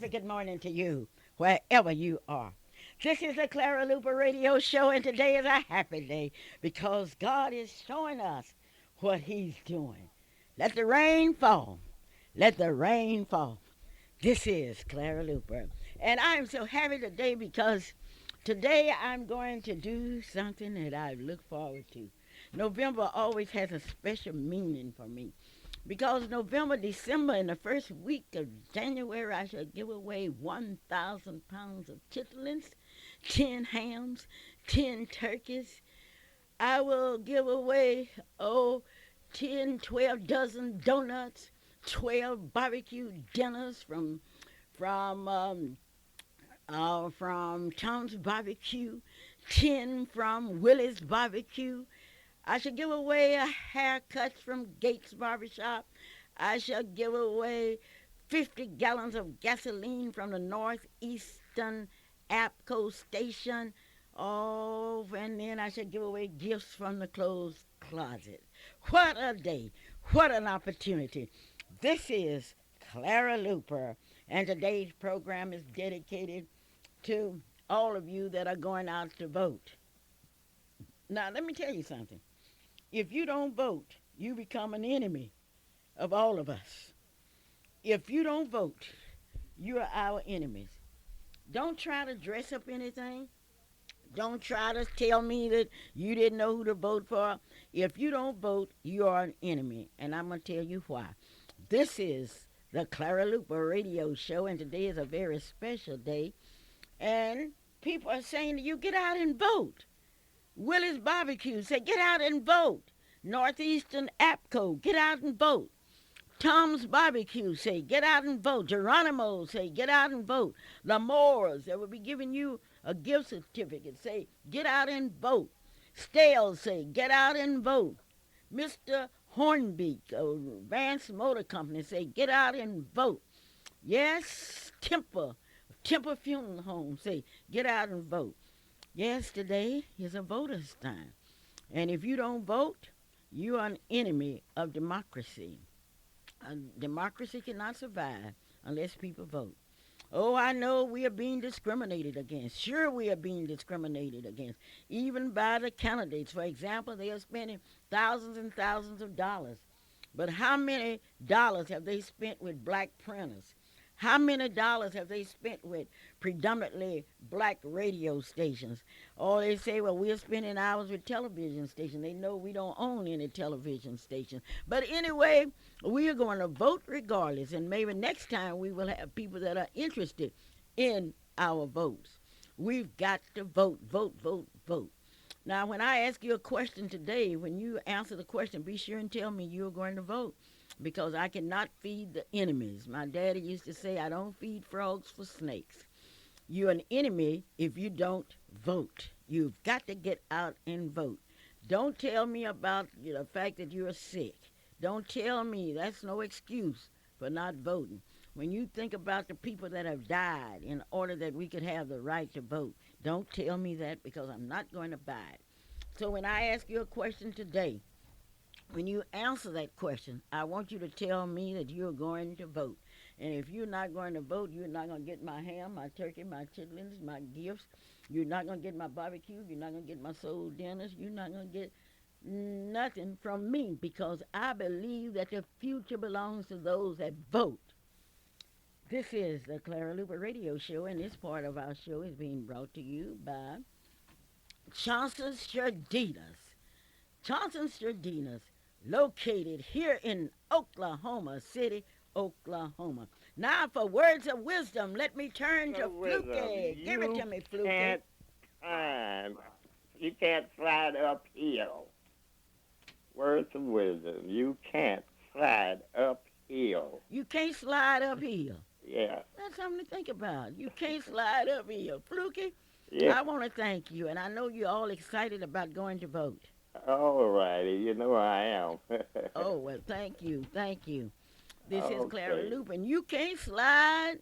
blessed good morning to you, wherever you are. This is the Clara Luper Radio Show, and today is a happy day because God is showing us what He's doing. Let the rain fall. Let the rain fall. This is Clara Luper, and I'm so happy today because today I'm going to do something that I look forward to. November always has a special meaning for me. Because November, December, and the first week of January, I shall give away 1,000 pounds of chitlins, 10 hams, 10 turkeys. I will give away, 10, 12 dozen donuts, 12 barbecue dinners from Tom's Barbecue, 10 from Willie's Barbecue. I shall give away a haircut from Gates Barbershop. I shall give away 50 gallons of gasoline from the Northeastern APCO station. Oh, and then I shall give away gifts from the clothes closet. What a day. What an opportunity. This is Clara Luper, and today's program is dedicated to all of you that are going out to vote. Now, let me tell you something. If you don't vote, you become an enemy of all of us. If you don't vote, you are our enemies. Don't try to dress up anything. Don't try to tell me that you didn't know who to vote for. If you don't vote, you are an enemy. And I'm going to tell you why. This is the Clara Luper Radio Show, and today is a very special day. And people are saying to you, get out and vote. Willie's Barbecue say, get out and vote. Northeastern APCO, get out and vote. Tom's Barbecue say, get out and vote. Geronimo say, get out and vote. Lamore's, they will be giving you a gift certificate, say, get out and vote. Stale say, get out and vote. Mr. Hornbeak, Vance Motor Company say, get out and vote. Yes, Temper Funeral Home say, get out and vote. Yes, today is a voter's time. And if you don't vote, you are an enemy of democracy. Democracy cannot survive unless people vote. Oh, I know we are being discriminated against. Sure, we are being discriminated against, even by the candidates. For example, they are spending thousands and thousands of dollars. But how many dollars have they spent with black printers? How many dollars have they spent with predominantly black radio stations? Or they say, well, we're spending hours with television stations. They know we don't own any television stations. But anyway, we are going to vote regardless. And maybe next time we will have people that are interested in our votes. We've got to vote, vote, vote, vote. Now, when I ask you a question today, when you answer the question, be sure and tell me you're going to vote because I cannot feed the enemies. My daddy used to say, I don't feed frogs for snakes. You're an enemy if you don't vote. You've got to get out and vote. Don't tell me about the fact that you're sick. Don't tell me that's no excuse for not voting. When you think about the people that have died in order that we could have the right to vote, don't tell me that because I'm not going to buy it. So when I ask you a question today, when you answer that question, I want you to tell me that you're going to vote. And if you're not going to vote, you're not going to get my ham, my turkey, my chitlins, my gifts. You're not going to get my barbecue. You're not going to get my soul dinners. You're not going to get nothing from me because I believe that the future belongs to those that vote. This is the Clara Luper Radio Show, and this part of our show is being brought to you by Johnson's Jardinas. Johnson's Jardinas, located here in Oklahoma City, Oklahoma. Now, for words of wisdom, let me turn to Fluky. Give it to me, Fluky. Can't climb. You can't slide uphill. Words of wisdom. You can't slide uphill. You can't slide uphill. Yeah. That's something to think about. You can't slide uphill. Fluky, Yeah. I want to thank you, and I know you're all excited about going to vote. All righty. You know I am. Oh, well, thank you. Thank you. This is Clara Okay. Loop, and you can't slide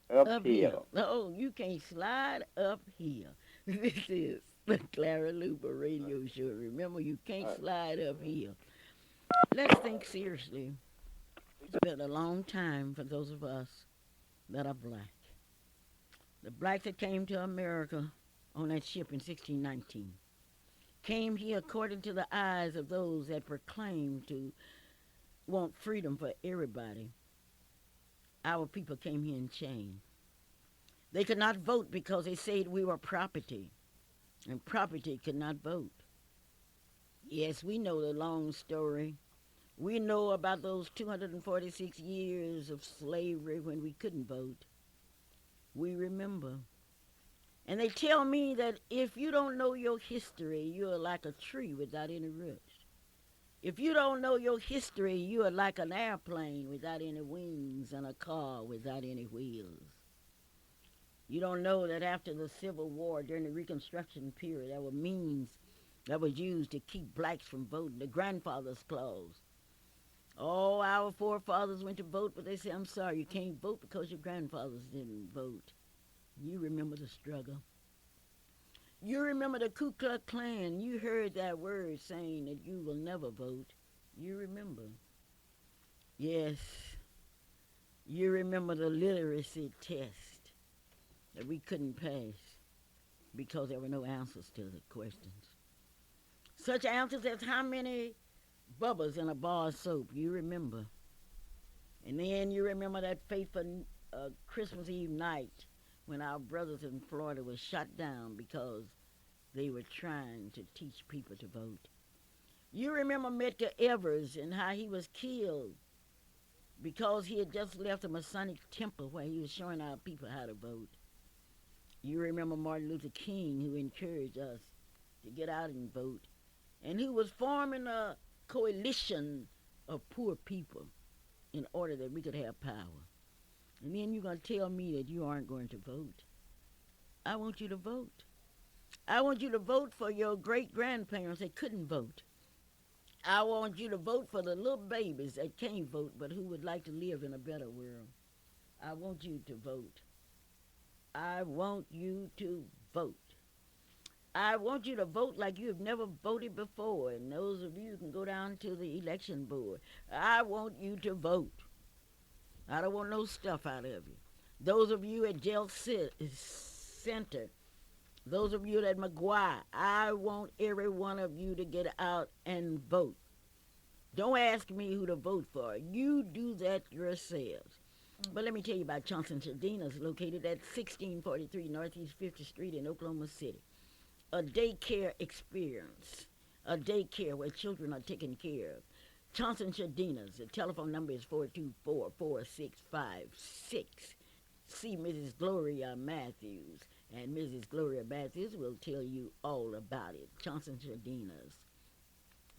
uphill. Uphill. No, you can't slide uphill. This is the Clara Luper radio show. Remember, you can't slide uphill. Let's think seriously. It's been a long time for those of us that are black. The blacks that came to America on that ship in 1619 came here according to the eyes of those that proclaimed to want freedom for everybody. Our people came here in chains. They could not vote because they said we were property, and property could not vote. Yes, we know the long story. We know about those 246 years of slavery when we couldn't vote. We remember. And they tell me that if you don't know your history, you're like a tree without any roots. If you don't know your history, you are like an airplane without any wings and a car without any wheels. You don't know that after the Civil War, during the Reconstruction period, there were means that was used to keep blacks from voting, the grandfather's clause. Oh, our forefathers went to vote, but they said, I'm sorry, you can't vote because your grandfathers didn't vote. You remember the struggle. You remember the Ku Klux Klan. You heard that word saying that you will never vote. You remember. Yes, you remember the literacy test that we couldn't pass because there were no answers to the questions. Such answers as how many bubbles in a bar of soap. You remember. And then you remember that fateful Christmas Eve night when our brothers in Florida were shot down because they were trying to teach people to vote. You remember Medgar Evers and how he was killed because he had just left a Masonic temple where he was showing our people how to vote. You remember Martin Luther King, who encouraged us to get out and vote, and who was forming a coalition of poor people in order that we could have power. And then you're going to tell me that you aren't going to vote. I want you to vote. I want you to vote for your great-grandparents that couldn't vote. I want you to vote for the little babies that can't vote but who would like to live in a better world. I want you to vote. I want you to vote. I want you to vote like you've never voted before, and those of you can go down to the election board. I want you to vote. I don't want no stuff out of you. Those of you at Jail Center, those of you at McGuire, I want every one of you to get out and vote. Don't ask me who to vote for. You do that yourselves. But let me tell you about Johnson Chadina's, located at 1643 Northeast 50th Street in Oklahoma City. A daycare experience, a daycare where children are taken care of. Johnson Chadina's, the telephone number is 424-4656. See Mrs. Gloria Matthews, and Mrs. Gloria Matthews will tell you all about it. Johnson Chadina's.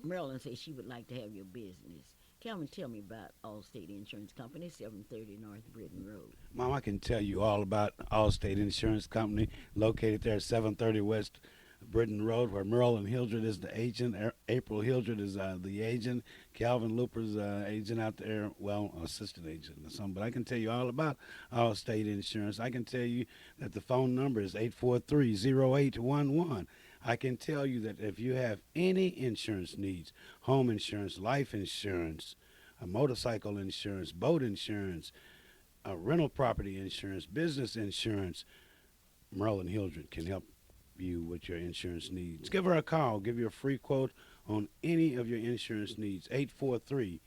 Marilyn says she would like to have your business. Calvin, tell me about Allstate Insurance Company, 730 North Britain Road. Mom, I can tell you all about Allstate Insurance Company, located there at 730 West Britain Road, where Merle and Hildred is the agent. April Hildred is the agent. Calvin Luper's agent out there, well, assistant agent or something. But I can tell you all about Allstate Insurance. I can tell you that the phone number is 843-0811. I can tell you that if you have any insurance needs, home insurance, life insurance, motorcycle insurance, boat insurance, rental property insurance, business insurance, Merle and Hildred can help you with your insurance needs. Give her a call. Give you a free quote on any of your insurance needs. 843-0811.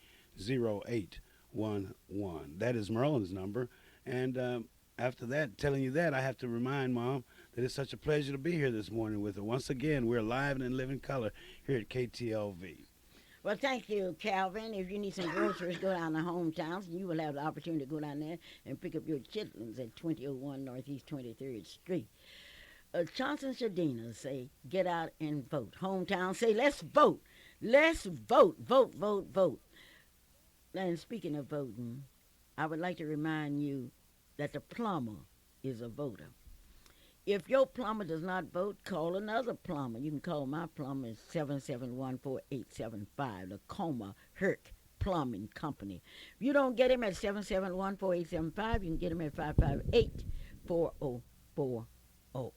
That is Merlin's number. And after that, telling you that, I have to remind Mom that it's such a pleasure to be here this morning with her. Once again, we're live and in living color here at KTLV. Well, thank you, Calvin. If you need some groceries, go down to Hometowns, and you will have the opportunity to go down there and pick up your chitlins at 2001 Northeast 23rd Street. Johnson Shadina say, get out and vote. Hometown say, let's vote. Let's vote. Vote, vote, vote. And speaking of voting, I would like to remind you that the plumber is a voter. If your plumber does not vote, call another plumber. You can call my plumber at 771-4875, the Coma Herc Plumbing Company. If you don't get him at 771-4875, you can get him at 558-4040.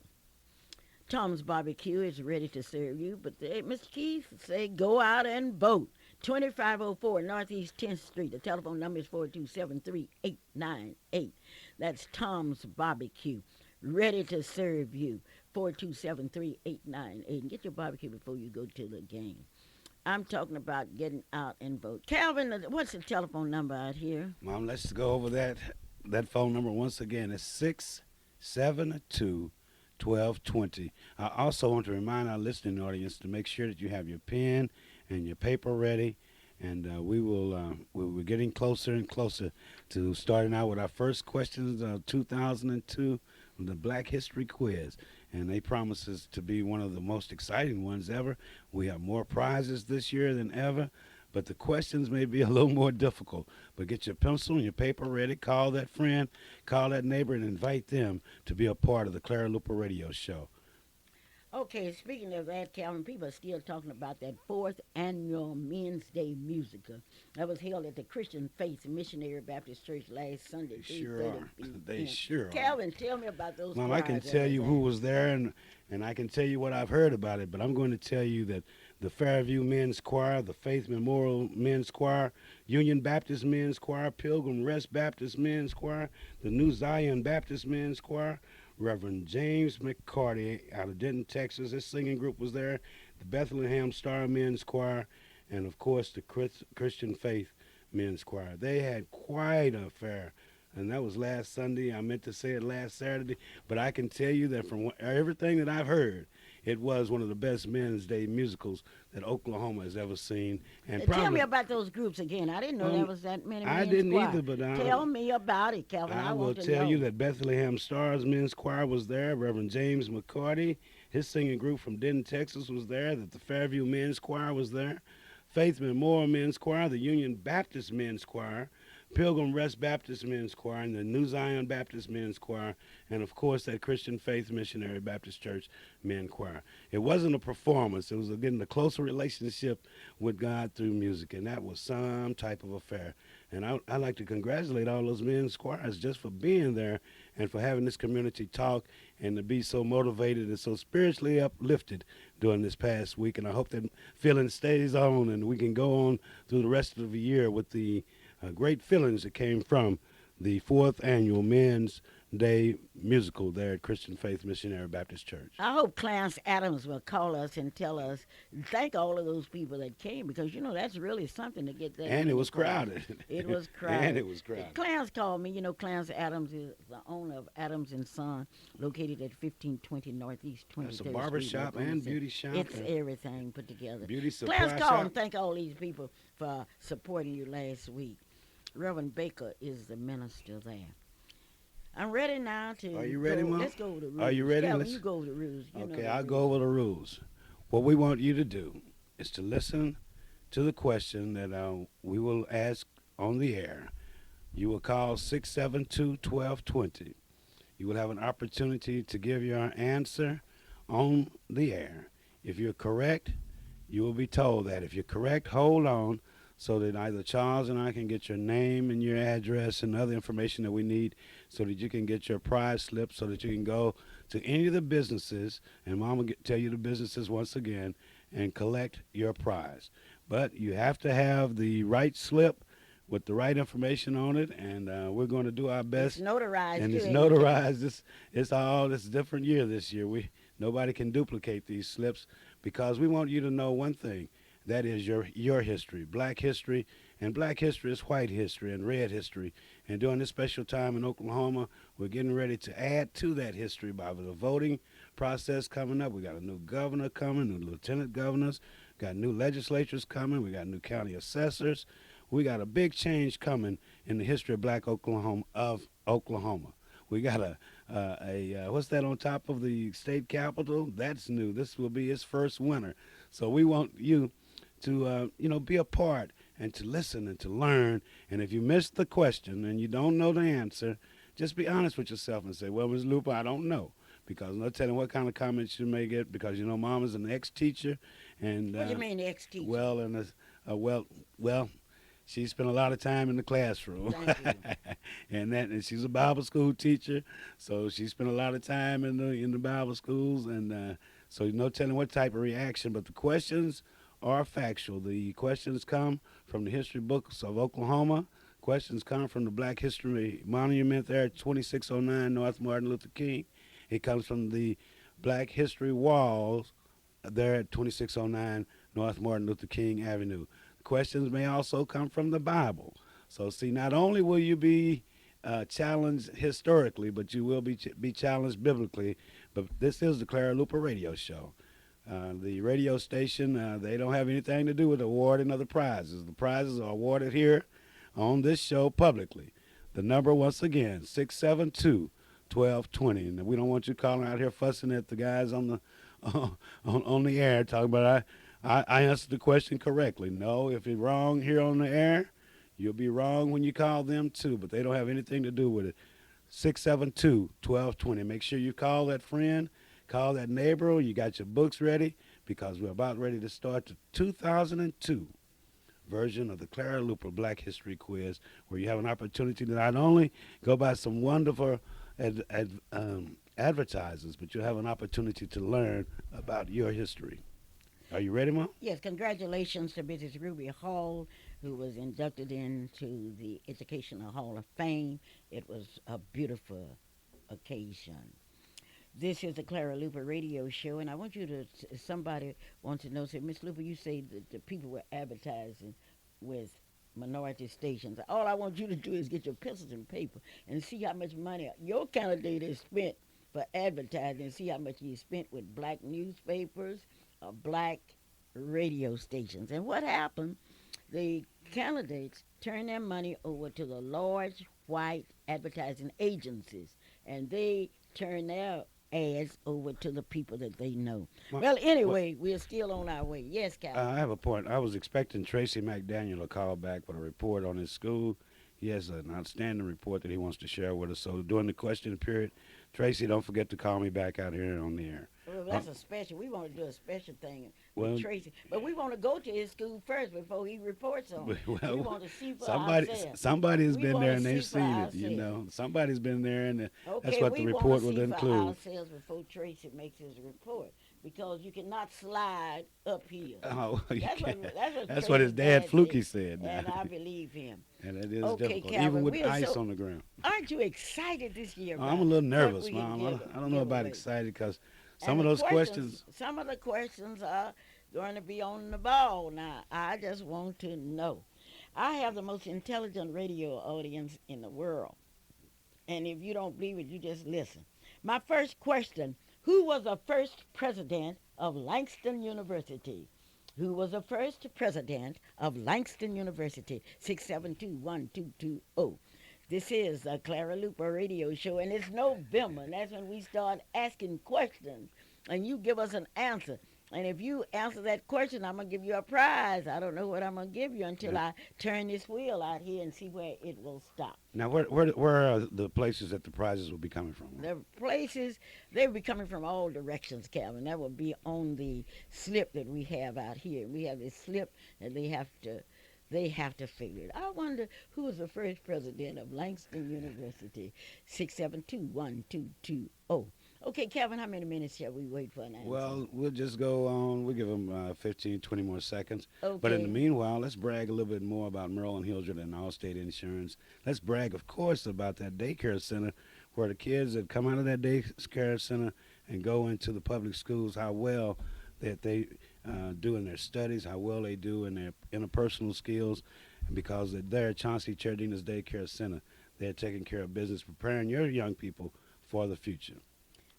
Tom's Barbecue is ready to serve you, but Mr. Keith say go out and vote. 2504 Northeast 10th Street. The telephone number is 4273898. That's Tom's Barbecue. Ready to serve you. 4273898. And get your barbecue before you go to the game. I'm talking about getting out and vote. Calvin, what's the telephone number out here? Mom, let's go over that phone number once again. It's 672-1220. I also want to remind our listening audience to make sure that you have your pen and your paper ready. And we're getting closer and closer to starting out with our first questions of 2002, the Black History Quiz. And they promise us to be one of the most exciting ones ever. We have more prizes this year than ever, but the questions may be a little more difficult. But get your pencil and your paper ready. Call that friend, call that neighbor, and invite them to be a part of the Clara Luper Radio Show. Okay, speaking of that, Calvin, people are still talking about that fourth annual Men's Day musical that was held at the Christian Faith Missionary Baptist Church last Sunday. They sure are. They sure are. Calvin, tell me about those. Mom, I can tell you who was there, and I can tell you what I've heard about it, but I'm going to tell you that the Fairview Men's Choir, the Faith Memorial Men's Choir, Union Baptist Men's Choir, Pilgrim Rest Baptist Men's Choir, the New Zion Baptist Men's Choir, Reverend James McCarty out of Denton, Texas. His singing group was there. The Bethlehem Star Men's Choir, and of course the Christian Faith Men's Choir. They had quite an affair, and that was last Sunday. I meant to say it last Saturday, but I can tell you that from everything that I've heard, it was one of the best Men's Day musicals that Oklahoma has ever seen. And tell me about those groups again. I didn't know there was that many. I didn't either, but tell me about it, Calvin. I will want to tell know. you that Bethlehem Stars Men's Choir was there. Reverend James McCarty, his singing group from Denton, Texas, was there. That the Fairview Men's Choir was there. Faith Memorial Men's Choir, the Union Baptist Men's Choir, Pilgrim Rest Baptist Men's Choir, and the New Zion Baptist Men's Choir, and of course that Christian Faith Missionary Baptist Church Men's Choir. It wasn't a performance. It was getting a closer relationship with God through music, and that was some type of affair. And I'd like to congratulate all those men's choirs just for being there and for having this community talk and to be so motivated and so spiritually uplifted during this past week. And I hope that feeling stays on and we can go on through the rest of the year with the great feelings that came from the fourth annual Men's Day musical there at Christian Faith Missionary Baptist Church. I hope Clarence Adams will call us and tell us, thank all of those people that came, because, you know, that's really something to get that. And it was crowded. It was crowded. And it was crowded. Clarence called me. You know, Clarence Adams is the owner of Adams & Son, located at 1520 Northeast 23rd It's a barber Street, shop and beauty shop. It's everything put together. Beauty supply Clarence shop. called and thank all these people for supporting you last week. Reverend Baker is the minister there. I'm ready now to. Are you ready, Mom? Let's go over the rules. Are you ready? Calvin, you go over the rules. You know Okay, the I'll rules. go over the rules. What we want you to do is to listen to the question that we will ask on the air. You will call 672-1220. You will have an opportunity to give your answer on the air. If you're correct, you will be told that. If you're correct, hold on so that either Charles and I can get your name and your address and other information that we need so that you can get your prize slip so that you can go to any of the businesses, and Mom will tell you the businesses once again, and collect your prize. But you have to have the right slip with the right information on it, and we're going to do our best. It's notarized. And too, it's ain't it? notarized. It's a different year this year. Nobody can duplicate these slips because we want you to know one thing. That is your history, black history, and black history is white history and red history. And during this special time in Oklahoma, we're getting ready to add to that history by the voting process coming up. We got a new governor coming, new lieutenant governors, got new legislatures coming, we got new county assessors. We got a big change coming in the history of black Oklahoma. We got a what's that on top of the state capitol? That's new. This will be its first winter. So we want you to be a part and to listen and to learn. And if you missed the question and you don't know the answer, just be honest with yourself and say, well, Ms. Luper, I don't know. Because no telling what kind of comments you may get because, Mom is an ex-teacher. And What do you mean ex-teacher? Well, she spent a lot of time in the classroom. Thank you. and she's a Bible school teacher, so she spent a lot of time in the Bible schools, and so no telling what type of reaction. But the questions or factual. The questions come from the history books of Oklahoma. Questions come from the Black History Monument there at 2609 North Martin Luther King. It comes from the Black History Walls there at 2609 North Martin Luther King Avenue. Questions may also come from the Bible. So, see, not only will you be challenged historically, but you will be challenged biblically. But this is the Clara Luper Radio Show. The radio station, they don't have anything to do with awarding of the prizes. The prizes are awarded here on this show publicly. The number, once again, 672-1220. And we don't want you calling out here fussing at the guys on the on the air talking about I answered the question correctly. No, if you're wrong here on the air, you'll be wrong when you call them too, but they don't have anything to do with it. 672-1220. Make sure you call that friend, call that neighbor. You got your books ready because we're about ready to start the 2002 version of the Clara Luper Black History Quiz, where you have an opportunity to not only go by some wonderful advertisers, but you'll have an opportunity to learn about your history. Are you ready, Mom? Yes, congratulations to Mrs. Ruby Hall, who was inducted into the Educational Hall of Fame. It was a beautiful occasion. This is the Clara Luper Radio Show, and I want you to, somebody wants to know, say, Miss Luper, you say that the people were advertising with minority stations. All I want you to do is get your pencils and paper and see how much money your candidate has spent for advertising, and see how much he spent with black newspapers or black radio stations. And what happened, the candidates turned their money over to the large white advertising agencies, and they turned their ads over to the people that they know. Well, anyway, we're still on our way. Yes, Calvin. I have a point. I was expecting Tracy McDaniel to call back with a report on his school. He has an outstanding report that he wants to share with us. So during the question period, Tracy, don't forget to call me back out here on the air. Well, that's a special. We want to do a special thing with Tracy, but we want to go to his school first before he reports on it. Well, we want to see for ourselves. Somebody's been there and they've seen it. You know, somebody's been there, and that's what the report will include. We want to see for ourselves before Tracy makes his report, because you cannot slide uphill. Oh, that's what his dad Fluky said. And I believe him. And it is difficult, Calvin, even with ice on the ground. Aren't you excited this year? I'm a little nervous, Mom. I don't know about excited because some of those questions. Some of the questions are going to be on the ball. Now, I just want to know. I have the most intelligent radio audience in the world. And if you don't believe it, you just listen. My first question, who was the first president of Langston University? Who was the first president of Langston University? 672-1220. This is a Clara Luper Radio Show, and it's November, and that's when we start asking questions, and you give us an answer. And if you answer that question, I'm going to give you a prize. I don't know what I'm going to give you until I turn this wheel out here and see where it will stop. Now, where are the places that the prizes will be coming from? The places, they will be coming from all directions, Calvin. That will be on the slip that we have out here. We have this slip, and they have to figure it. I wonder who was the first president of Langston University. 672-1220. Okay, Kevin, how many minutes shall we wait for an answer? Well, we'll just go on. We'll give them 15, 20 more seconds. Okay. But in the meanwhile, let's brag a little bit more about Merle and Hildred and Allstate Insurance. Let's brag, of course, about that daycare center where the kids that come out of that daycare center and go into the public schools, how well that they do in their studies, how well they do in their interpersonal skills. And because they're there at Chauncey Cherdina's Daycare Center, they're taking care of business, preparing your young people for the future.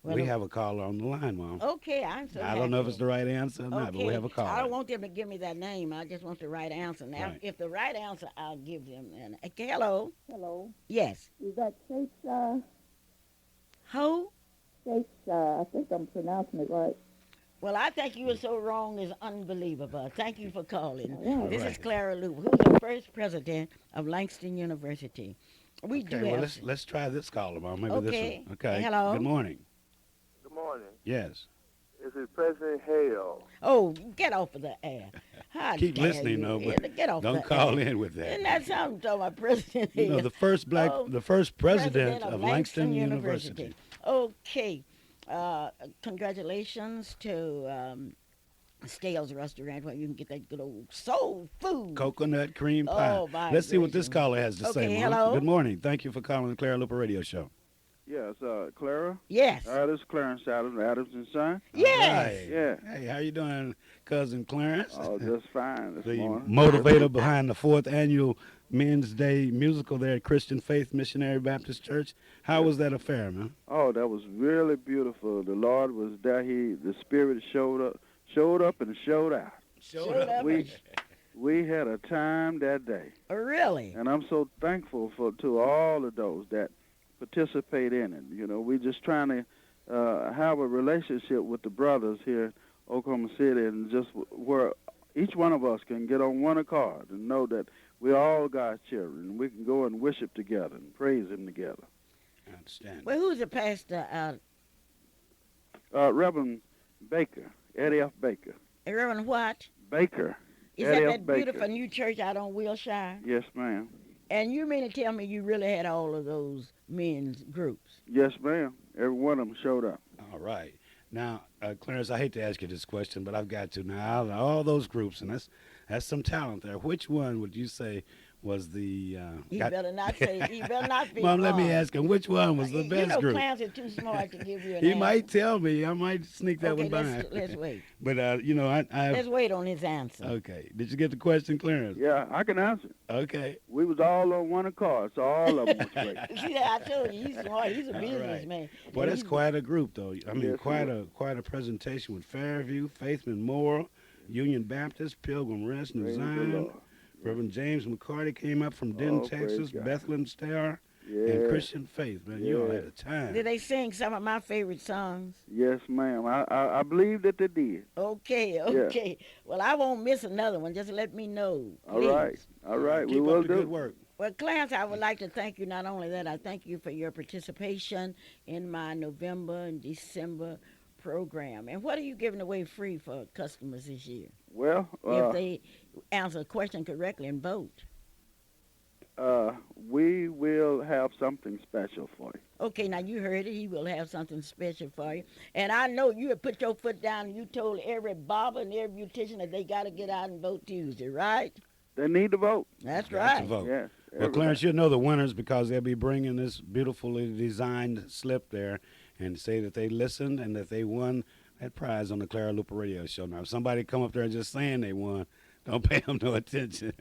Well, we have a caller on the line, Mom. Okay, I'm so I don't know if it's the right answer or not, but we have a caller. I don't want them to give me that name. I just want the right answer. Now, if the right answer, I'll give them an... Hello? Hello. Yes. Is that Shakespeare? Who? Shakespeare. I think I'm pronouncing it right. Well, I think you were so wrong is unbelievable. Thank you for calling. Yeah. This is Clara Luper, who's the first president of Langston University. Let's try this caller, Mom. Maybe this one. Okay. Hello. Good morning. Morning. Yes. This is President Hale. Oh, get off of the air. Keep listening, though, but get off don't call in with that. Isn't that something talking about President Hale? You know, the first president of Langston University. Okay. Congratulations to Scales Restaurant where you can get that good old soul food. Coconut cream pie. Oh, my Let's see what this gracious. caller has to say, Okay, Mom. hello? Good morning. Thank you for calling the Clara Luper Radio Show. Yes, Clara. Yes. This is Clarence Adams and Son. Yes. All right. Yeah. Hey, how you doing, cousin Clarence? Oh, just fine this The morning. motivator behind the 4th annual Men's Day musical there at Christian Faith Missionary Baptist Church. How was that affair, man? Oh, that was really beautiful. The Lord was there. The Spirit showed up and showed out. Showed up. We had a time that day, Oh, really? and I'm so thankful to all of those that participate in it. You know, we're just trying to have a relationship with the brothers here in Oklahoma City, and just where each one of us can get on one accord and know that we're all God's children. We can go and worship together and praise Him together. Outstanding. Well, who's the pastor out? Reverend Baker, Eddie F. Baker. Reverend what? Baker. Is Eddie that F. that Baker. beautiful new church out on Wilshire? Yes, ma'am. And you mean to tell me you really had all of those men's groups? Yes, ma'am. Every one of them showed up. All right. Now, Clarence, I hate to ask you this question, but I've got to. Now, out of all those groups, and that's some talent there, which one would you say was the... He better not say, he better not be Mom, let me wrong. ask him, which one was the You best know group? Clarence is too smart to give you an He answer. might tell me. I might sneak that Okay, one by. let's wait. But, I Let's wait on his answer. okay. Did you get the question, Clarence? Yeah, I can answer. Okay. We was all on one accord, so all of them was great. See, I told you, he's smart. He's a All right. businessman. Boy, that's He's- quite a group, though. I mean, Yes, quite a presentation with Fairview, Faithman Moore, Union Baptist, Pilgrim Rest, New Praise the Zion. Lord. Reverend James McCarty came up from Denton, Oh, praise Texas, God. Bethlehem Star, Yeah. and Christian Faith. Man, you all Yeah. had a time. Did they sing some of my favorite songs? Yes, ma'am. I believe that they did. Okay. Well, I won't miss another one. Just let me know. All Please. right. All right. Keep We will up the good do. work. Well, Clarence, I would like to thank you. Not only that, I thank you for your participation in my November and December program. And what are you giving away free for customers this year? Well, If they answer a question correctly and vote. we will have something special for you. Okay, now you heard it. He will have something special for you. And I know you had put your foot down and you told every barber and every beautician that they got to get out and vote Tuesday, right? They need to vote. That's Got right. to vote. Yes. Well, Clarence, you'll know the winners because they'll be bringing this beautifully designed slip there and say that they listened and that they won that prize on the Clara Luper Radio Show. Now, if somebody come up there just saying they won, don't pay them no attention.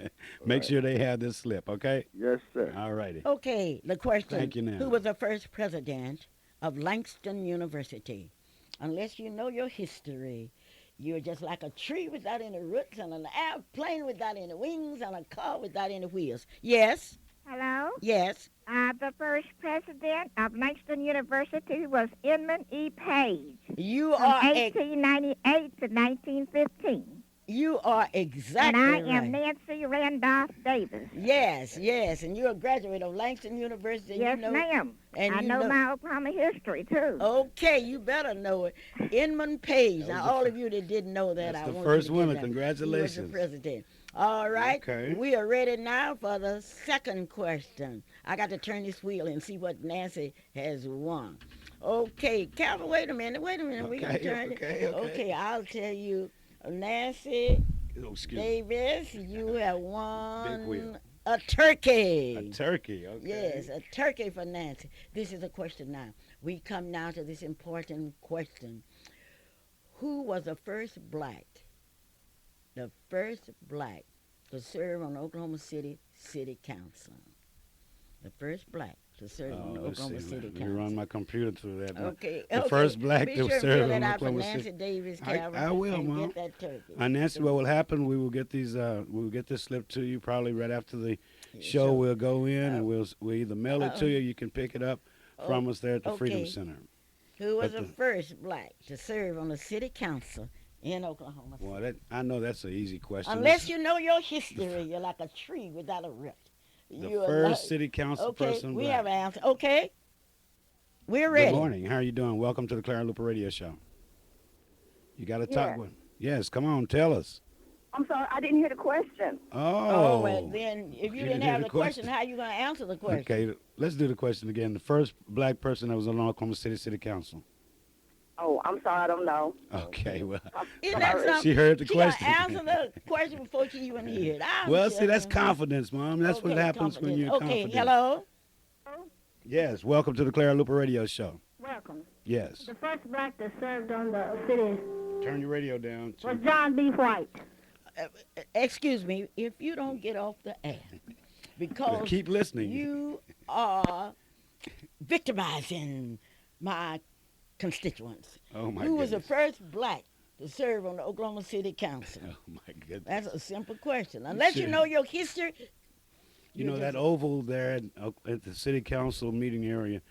Make Right. sure they have this slip, okay? Yes, sir. All righty. Okay, the question. Thank you now. Who was the first president of Langston University? Unless you know your history, you're just like a tree without any roots and an airplane without any wings and a car without any wheels. Yes, Hello. yes. The first president of Langston University was Edmund E. Page You from are 1898 to 1915. you are And exactly I right. am Nancy Randolph Davis. Yes, and you're a graduate of Langston University. Yes, you know, ma'am. And I you know my Oklahoma history, too. Okay, you better know it. Edmund Page. That was Now, the all fir- of you that didn't know that, That's I the want first you to get winner. that. He was the Congratulations. president. All right. Okay. We are ready now for the second question. I got to turn this wheel and see what Nancy has won. Okay, Calvin, wait a minute. We can turn it. Okay. I'll tell you, Nancy Oh, excuse me. Davis, you have Big won wheel. a turkey. A turkey, okay. Yes, a turkey for Nancy. This is the question now. We come now to this important question. Who was the first black to serve on Oklahoma City City Council? The first black to serve on the Let's Oklahoma see. City Let me Council. run my computer through that. Okay. The first black Be to sure serve fill it on out for Oklahoma Nancy City. Davis, I Calvin, will, and Mom. get that turkey. Nancy, what will happen? We will get these. We'll get this slip to you probably right after the show. So, We'll go in and we'll either mail it to uh-oh. you. You can pick it up from us there at the Freedom okay. Center. Who was but the the- first black to serve on the City Council in Oklahoma City? Well, I know that's an easy question. Unless you know your history, you're like a tree without a root. the You are first like- city council Okay, person. we black. have an answer. Okay, we're ready. Good morning. How are you doing? Welcome to the Clara Luper Radio Show. You got to talk Yeah. with. Yes, come on, tell us. I'm sorry, I didn't hear the question. Oh, well, then if you You didn't did have the the question, question. how you going to answer the question? Okay, let's do the question again. The first black person that was on Oklahoma City City Council. Oh, I'm sorry, I don't know. Okay, well, Isn't that Sorry. something? she heard the She got question. to answer the question before she even hear it. I'm Well, see, that's telling you. confidence, Mom. That's what Okay, happens when confidence. you're Okay, confident. hello. Yes, welcome to the Clara Luper Radio Show. Welcome. Yes. The first black that served on the city Turn your radio down. was John B. White. Excuse me, if you don't get off the air, because Keep listening. you are victimizing my constituents. Oh, my Who was the goodness. first black to serve on the Oklahoma City Council? Oh, my goodness. That's a simple question. Unless you Sure. know your history. You know, that oval there at the city council meeting area,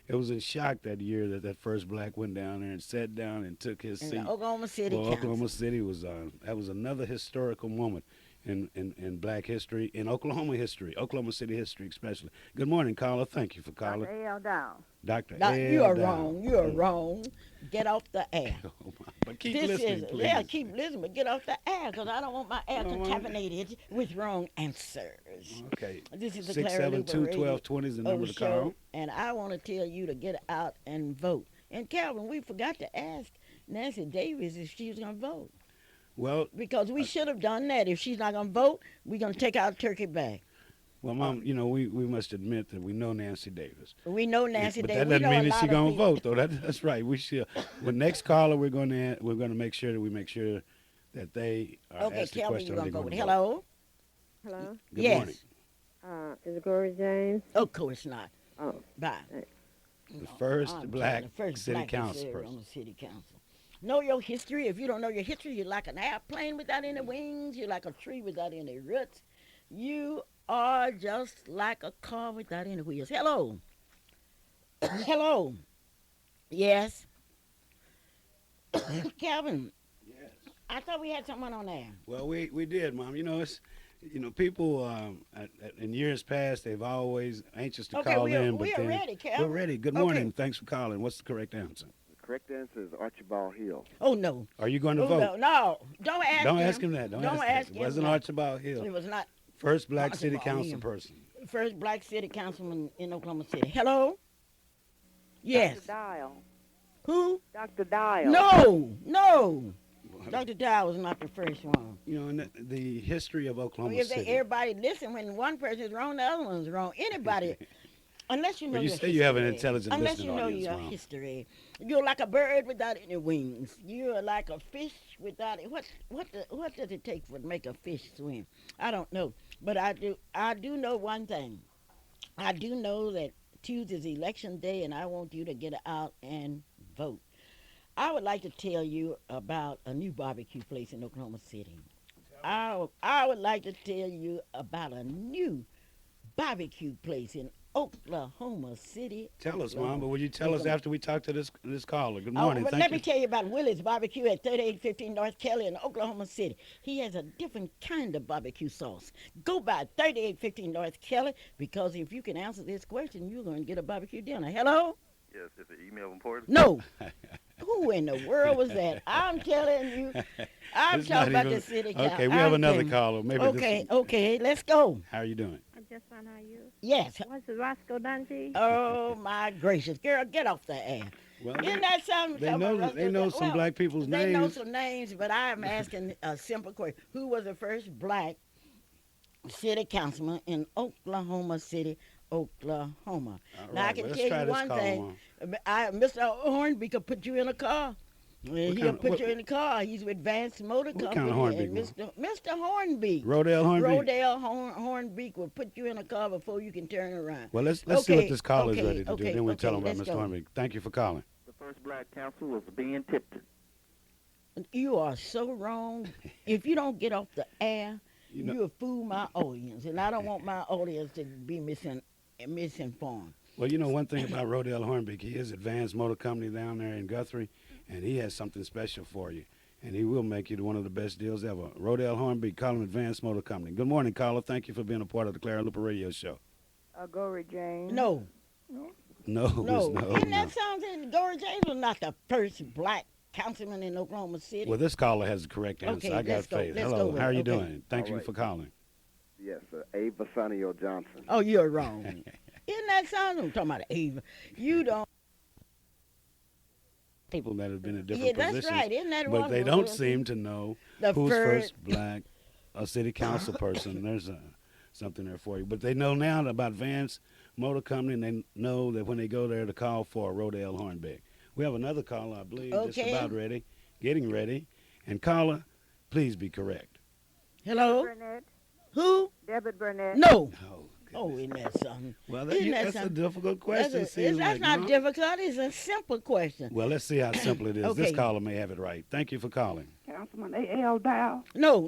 it was in shock that year that first black went down there and sat down and took his In seat. the Oklahoma City Well, Council. Oklahoma City was that was another historical moment in black history, in Oklahoma history, Oklahoma City history especially. Good morning, caller. Thank you for calling. Dr. A.L. Dow. Dr. Now, L. you are Dow. wrong. You are wrong. Get off the air. Oh, my. But keep This listening, is please. yeah, keep listening, but get off the air because I don't want my air You don't want it? contaminated with wrong answers. Okay. This is the Clara Luper 672-1220 is the number to show, call. and I want to tell you to get out and vote. And Calvin, we forgot to ask Nancy Davis if she was going to vote Well, because we should have done that. If she's not going to vote, we're going to take our turkey back. Mom, you know, we must admit that we know Nancy Davis. We know Nancy But Davis. that We doesn't know a mean that lot she's of gonna people. vote, though. That's right. We should. With next caller, we're gonna make sure that they are Okay, asked the Calvin, question. you're are going they to go. gonna vote. Hello? Hello. Good Yes. morning. Is it Gloria James? Of course not. Oh, Bye. The first I'm black telling you, the first city black to council serve person. on the city council. Know your history. If you don't know your history, you're like an airplane without any wings. You're like a tree without any roots. You are just like a car without any wheels. Hello. Hello. Yes. Calvin, Yes. I thought we had someone on there. Well, we did, Mom. You know, people in years past they've always anxious to Okay, call we are, in, but we are then ready, Calvin. we're ready. Good Okay. morning. Thanks for calling. What's the correct answer? The correct answer is Archibald Hill. Oh, no. Are you going to Oh, vote? no. Don't ask Don't him. ask him that. Don't Don't ask ask him. him It wasn't that. Archibald Hill. It was not First black city Archibald council Hill. person. first black city councilman in Oklahoma City. Hello? Yes. Dr. Dial. Who? Dr. Dial. No. Dr. Dow was not the first one. You know, in the history of Oklahoma If City. everybody listen, when one person is wrong, the other one's wrong. Anybody, unless you know Well, you your say history, you have an intelligent unless listening you know audience, your Mom. history, you're like a bird without any wings. You're like a fish without it. What does it take to make a fish swim? I don't know, but I do know one thing. I do know that Tuesday's election day, and I want you to get out and vote. I would like to tell you about a new barbecue place in Oklahoma City. I would like to tell you about a new barbecue place in Oklahoma City. Tell us, Oklahoma. Mom, but will you tell us Oklahoma. after we talk to this caller? Good Oh, morning. but Thank let you. me tell you about Willie's Barbecue at 3815 North Kelly in Oklahoma City. He has a different kind of barbecue sauce. Go by 3815 North Kelly because if you can answer this question, you're going to get a barbecue dinner. Hello? Yes, is the email important? No. Who in the world was that? I'm telling you. I'm It's talking not about even- the city Okay, council. we have I'm another telling you. caller. Maybe Okay, this. okay, let's go. How are you doing? I just found out you. Yes. What's the Roscoe Dungy? Oh my gracious, girl, get off the air. Well, Isn't that something? they know some black people's They know names. some names, but I'm asking a simple question: who was the first black city councilman in Oklahoma City, Oklahoma? All Now I right, can well, let's tell try you this one caller, thing: Mom. Mr. Hornby could put you in a car. He'll kind of- put what- you in a car. He's with Advanced Motor What Company. kind of Hornby, and Mom? Mr. Hornby. Rodale Hornby. Rodale Hornbeak will put you in a car before you can turn around. Well, let's see what Okay, this caller is okay, ready to do. okay, Then we'll tell okay, him about let's Mr. go. Hornby. Thank you for calling. The first black council was Ben Tipton. You are so wrong. If you don't get off the air, You know- you'll fool my audience, and I don't want my audience to be misinformed. Well, you know one thing about Rodale Hornby, he is Advanced Motor Company down there in Guthrie, and he has something special for you. And he will make you one of the best deals ever. Rodale Hornby, call him Advanced Motor Company. Good morning, caller. Thank you for being a part of the Clara Luper Radio Show. Gloria James. No. No, Isn't no. that something? Doris James was not the first black councilman in Oklahoma City. Well, this caller has the correct answer. Okay, I got let's go. faith. Let's Hello, go with how are it. you Okay. doing? Thank All you right. for calling. Yes, Ava Sonio Johnson. Oh, you're wrong. Isn't that something? I'm talking about Ava. You don't. people that have been in different Yeah, that's positions, right. Isn't that but wonderful? they don't seem to know The who's first. first black, a city council person. There's something there for you. But they know now about Vance Motor Company, and they know that when they go there to call for a Rodale Hornbeck. We have another caller, I believe, just Okay. about ready, getting ready. And caller, please be correct. Hello? Burnett. Who? Debbie Burnett. No. Oh, Oh, goodness. isn't that something? Well, Isn't that that's a something? difficult question. That's, seems that's like, not Mom. difficult. It's a simple question. Well, let's see how simple it is. This Okay. caller may have it right. Thank you for calling. Councilman A.L. Dow. No.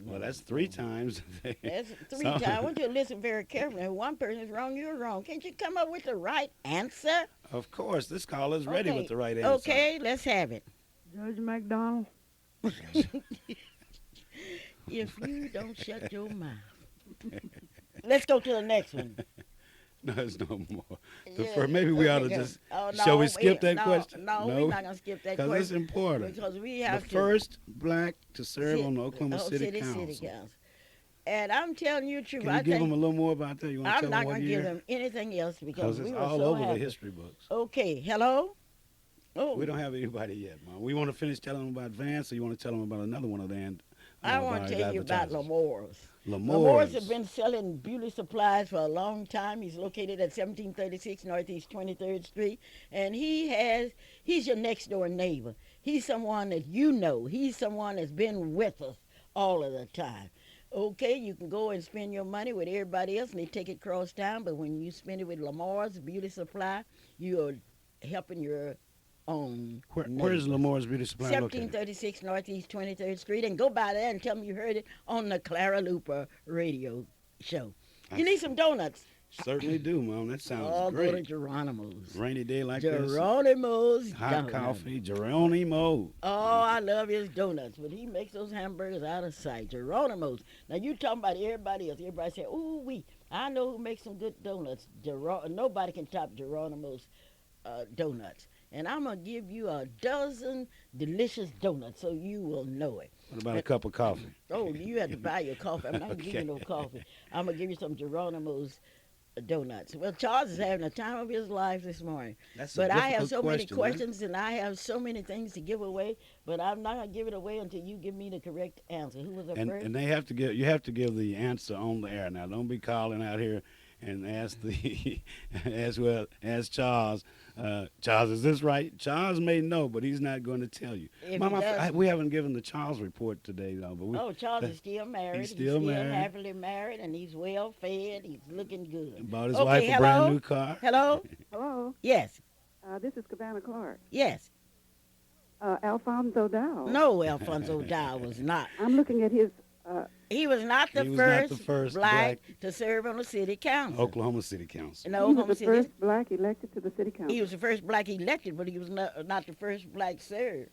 Well, that's 3 times. That's three Sorry. times. I want you to listen very carefully. If one person is wrong, you're wrong. Can't you come up with the right answer? Of course, this caller's ready Okay. with the right answer. Okay, let's have it. Judge McDonald. If you don't shut your mouth. Let's go to the next one. No, it's no more. Yeah, Maybe we ought to okay, go. just. Oh, Shall we skip no, that question? No, we're not going to skip that Because it's question. important. Because we The have to. first black to serve sit- on the Oklahoma City City Council. Council. And I'm telling you the truth. Can I you give think them a little more about that? You want to I'm tell not them what going to year? give them anything else because Because we it's were all so over happy. the history books. Okay, hello? Oh, We don't have anybody yet, Mom. We want to finish telling them about Vance, or you want to tell them about another one of the I want to tell you about Lamore's. Lamore's has been selling beauty supplies for a long time. He's located at 1736 Northeast 23rd Street, and he's your next door neighbor. He's someone that you know. He's someone that's been with us all of the time. Okay, you can go and spend your money with everybody else, and they take it cross town, but when you spend it with Lamore's Beauty Supply, you're helping your own. Where's neighbors. Lamore's Beauty Supply located? 1736 Northeast 23rd Street, and go by there and tell me you heard it on the Clara Luper radio show. You need some donuts. Certainly do, Mom. That sounds Oh, go to great. Geronimo's. Rainy day like this. Geronimo's Hot donuts. coffee, Geronimo. Oh, I love his donuts, but he makes those hamburgers out of sight. Geronimo's. Now you talking about everybody else. Everybody say, "Ooh, I know who makes some good donuts." Nobody can top Geronimo's donuts. And I'm gonna give you a dozen delicious donuts so you will know it. What about a cup of coffee? Oh, you have to buy your coffee. I'm not gonna give you Okay. no coffee. I'm gonna give you some Geronimo's donuts. Well, Charles is having the time of his life this morning. That's But a I have difficult so many question, man. questions and I have so many things to give away. But I'm not gonna give it away until you give me the correct answer. Who was the first? And you have to give the answer on the air. Now, don't be calling out here and ask ask Charles. Charles, is this right? Charles may know, but he's not going to tell you. If Mom, he does- we haven't given the Charles report today, though. But Oh, Charles is still married. He's still married. happily married, and he's well fed. He's looking good. bought his Okay, wife a hello? brand new car. Hello? Hello. Yes. This is Cabana Clark. Yes. Alfonso Dow. No, Alfonso Dow was not. I'm looking at his. He was not the He was not first, the first black to serve on the city council. Oklahoma City Council. In He Oklahoma was the City. first black elected to the city council. He was the first black elected, but he was not the first black served.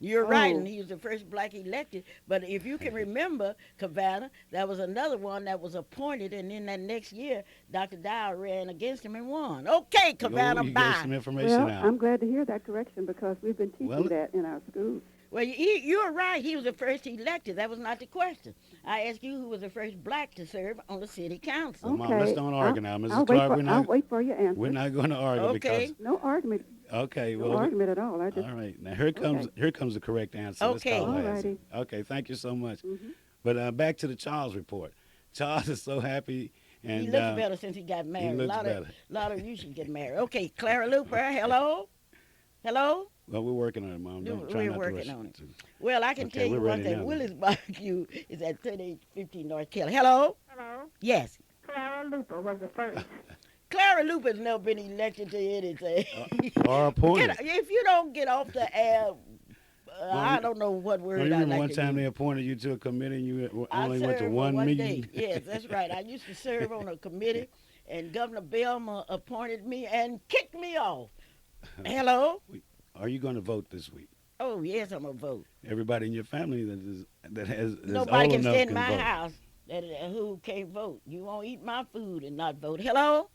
You're right, Oh. and he was the first black elected. But if you can remember, Cabana, there was another one that was appointed, and then that next year, Dr. Dow ran against him and won. Okay, Cabana, you gave bye. some information Well, out. I'm glad to hear that correction because we've been teaching Well- that in our schools. Well, you're right. He was the first elected. That was not the question. I asked you who was the first black to serve on the city council. Well, Mom, let's don't argue now. Mrs. I'll Clark, I'll wait for your answer. we're not going to argue Okay. No argument. because... Okay, No well... argument at all. I just. All right. Now, here comes the correct answer. Let's Okay. call the All answer. righty. Okay, thank you so much. Mhm. But back to the Charles report. Charles is so happy. And, He looks better since he got married. looks a better. lot of you should get married. Okay, Clara Luper, hello? Hello? Well, we're working on it, Mom. Don't try We're not to working rush on it. too. Well, I can Okay, tell you we're one ready thing. now. Willis Barbecue is at 3850 North Kelly. Hello? Hello. Yes. Clara Luper was the first. Clara Luper's never been elected to anything. Or appointed. If you don't get off the air, I don't know what word Well, I you remember like one to time use. they appointed you to a committee and you I only went to served one for meeting? day. Yes, that's right. I used to serve on a committee, and Governor Belma appointed me and kicked me off. Hello? Are you going to vote this week? Oh, yes, I'm going to vote. Everybody in your family is Nobody old can enough stay in can my vote. house who can't vote. You won't eat my food and not vote. Hello?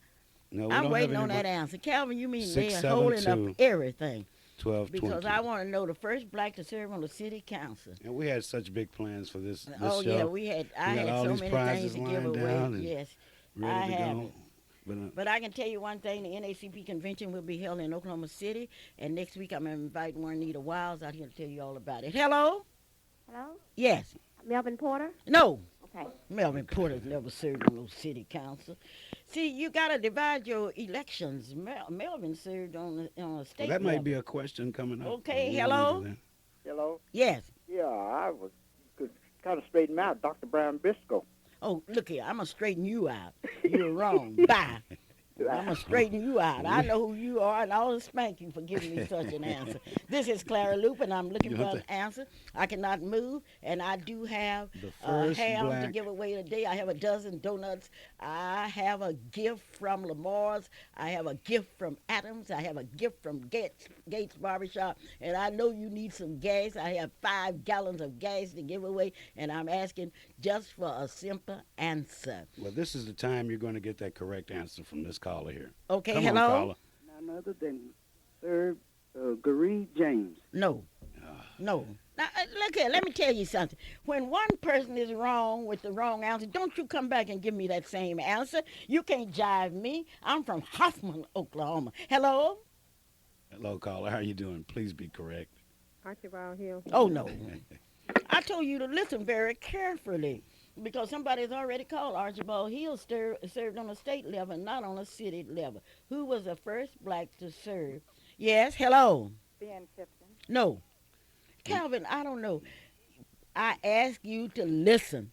No, we I'm don't waiting have on that anybody. answer. Calvin, you mean Six, they're holding seven, up two. everything? 1220. Because I want to know the first black to serve on the city council. And we had such big plans for this Oh, show. yeah, I got had all so these many prizes things to give lined away. down and Yes, ready I to have go. it. But I can tell you one thing, the NACP convention will be held in Oklahoma City, and next week I'm inviting Juanita Wiles out here to tell you all about it. Hello? Hello? Yes. Melvin Porter? No. Okay. Melvin Porter's never served on no city council. See, you got to divide your elections. Melvin served on a state Well, that level. might be a question coming up. Okay, We don't hello? do that. Hello? Yes. Yeah, I was could kind of straighten me out, Dr. Brown Briscoe. Oh, look here. I'm going to straighten you out. You're wrong. Bye. I'm going to straighten you out. I know who you are, and I'll spank you for giving me such an answer. This is Clara Luper, and I'm looking You for want an answer. I cannot move, and I do have The first ham to black- give away today. I have a dozen donuts. I have a gift from Lamar's. I have a gift from Adams. I have a gift from Gates Barbershop, and I know you need some gas. I have 5 gallons of gas to give away, and I'm asking just for a simple answer. Well, this is the time you're going to get that correct answer from this caller here. Okay, Come hello? on, caller. None other than Sir Garee James. No. No. Now, look here, let me tell you something. When one person is wrong with the wrong answer, don't you come back and give me that same answer. You can't jive me. I'm from Hoffman, Oklahoma. Hello? Hello, caller. How you doing? Please be correct. Archibald Hill. Oh, no. I told you to listen very carefully because somebody's already called Archibald Hill served on a state level, not on a city level. Who was the first black to serve? Yes, hello? Ben Tipton. No. Calvin, I don't know. I ask you to listen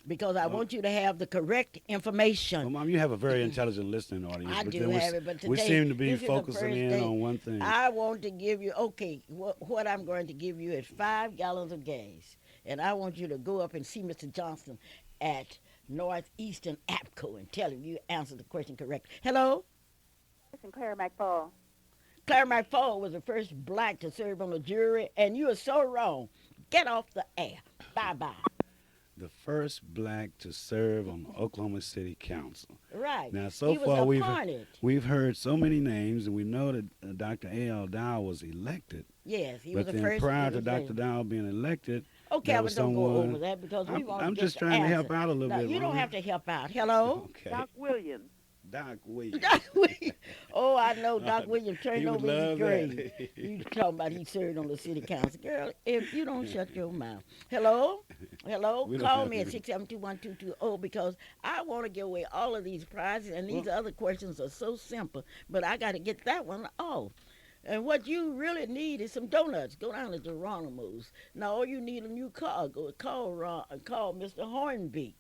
because I want you to have the correct Well, information. Mom, you have a very intelligent listening audience. I but do then have it, but we today, seem to be this is the focusing first in day. on one thing. I want to give you, okay, what I'm going to give you is 5 gallons of gas. And I want you to go up and see Mr. Johnson at Northeastern APCO and tell him you answered the question correct. Hello? Listen, Clara McFall. Clara McFall was the first black to serve on the jury, and you are so wrong. Get off the air. Bye-bye. The first black to serve on the Oklahoma City Council. Right. Now, so he was far appointed. we've heard so many names, and we know that Dr. A.L. Dow was elected. Yes, he But was the then first. prior to was Dr. there. Dow being elected, Okay, there I was don't go someone- over that because we want I'm to just get the trying to help answer. out a little No, bit. you don't Mom. have to help out. Hello? Okay. Doc Williams. Doc Williams. Doc Williams. Oh, I know Doc Williams turned He would over his love grave. that. You talking about he served on the city council. Girl, if you don't shut your mouth. Hello? Hello? We don't Call have me to- at 672-1220 because I want to give away all of these prizes, and these other questions are so simple, but I got to get that one off. And what you really need is some donuts. Go down to Geronimo's. Now, all you need a new car. Go call Mr. Hornbeak.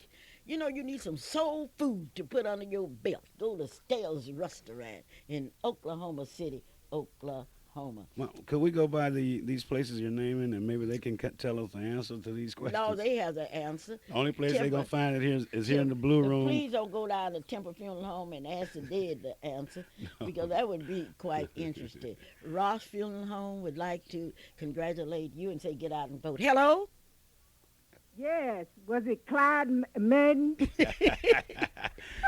You know, you need some soul food to put under your belt. Go to Stell's Restaurant in Oklahoma City, Oklahoma. Well, could we go by these places you're naming, and maybe they can tell us the answer to these questions? No, they have the answer. Only place they're going Temple. to find it here is here in the Blue And Room. please don't go down to Temple Funeral Home and ask the dead the answer because that would be quite interesting. Ross Funeral Home would like to congratulate you and say get out and vote. Hello? Yes. Was it Clyde Madden?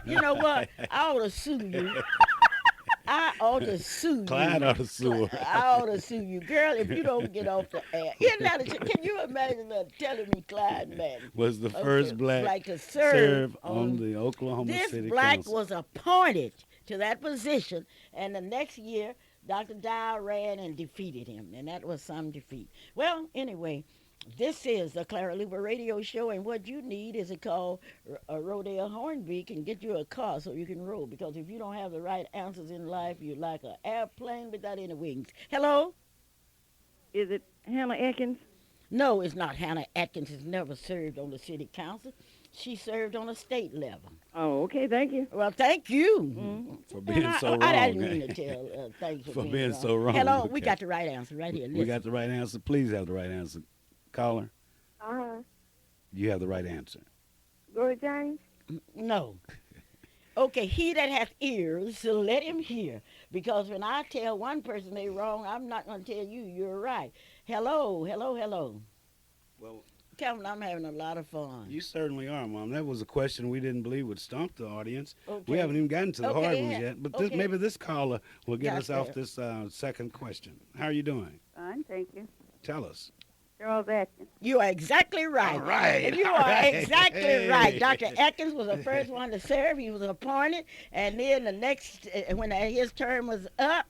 You know what? I ought to sue you. I ought to sue you. Clyde ought to sue her. I ought to sue you. Girl, if you don't get off the air. Isn't that can you imagine telling me Clyde Madden? Was the first black to serve on the Oklahoma This City black Council. was appointed to that position, and the next year, Dr. Dow ran and defeated him, and that was some defeat. Well, anyway, this is the Clara Luper radio show, and what you need is to call Rodale Hornbeak and get you a car so you can roll, because if you don't have the right answers in life, you're like an airplane without any wings. Hello? Is it Hannah Atkins? No, it's not Hannah Atkins. Has never served on the city council. She served on a state level. Oh, okay. Thank you. Well, thank you. For being And so wrong. I didn't mean to tell thanks For being being wrong. so wrong. Hello, we Okay. got the right answer right here. We Listen. got the right answer. Please have the right answer. Caller, you have the right answer. Glory James? No. Okay, he that hath ears, so let him hear. Because when I tell one person they wrong, I'm not going to tell you you're right. Hello, hello, hello. Well, Calvin, I'm having a lot of fun. you certainly are, Mom. That was a question we didn't believe would stump the audience. Okay. We haven't even gotten to the Okay, hard ones yeah. yet, but Okay. maybe this caller will get us Gotcha. off this second question. How are you doing? Fine, thank you. Tell us. Charles Atkins. You are exactly right. All right. You all are right. exactly right. Hey. Dr. Atkins was the first one to serve. He was appointed. And then the next, when his term was up,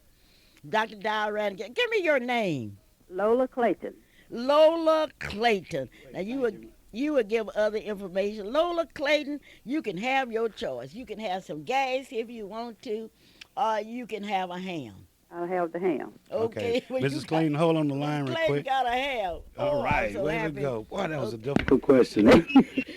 Dr. Dow ran again. Give me your name. Lola Clayton. Lola Clayton. Now, you would give other information. Lola Clayton, you can have your choice. You can have some gas if you want to, or you can have a ham. I'll have the ham. Okay. Well, Mrs. Clayton, hold on the line real Clayton quick. got a ham. All I'm right, so way happy. to go. Boy, that was a difficult question. And